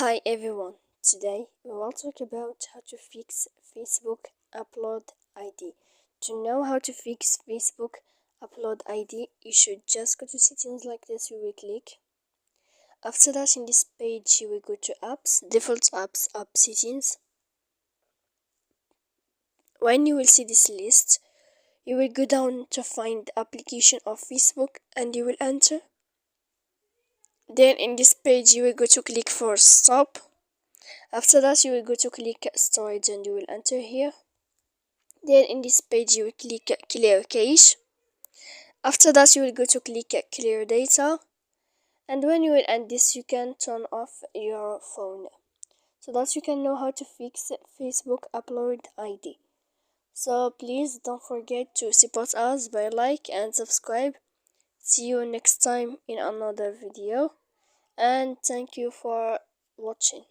Hi everyone, today we will talk about how to fix Facebook upload ID. To know how to fix Facebook upload ID, you should just go to settings like this. You will click. After that, in this page you will go to apps, default apps, app settings. When you will see this list, you will go down to find application of Facebook and you will enter. Then in this page you will go to click for stop. After that, you will go to click storage and you will enter here. Then in this page you will click clear cache. After that, you will go to click clear data, and when you will end this, you can turn off your phone so that you can know how to fix Facebook upload ID. So please don't forget to support us by like and subscribe. See you next time in another video, and thank you for watching.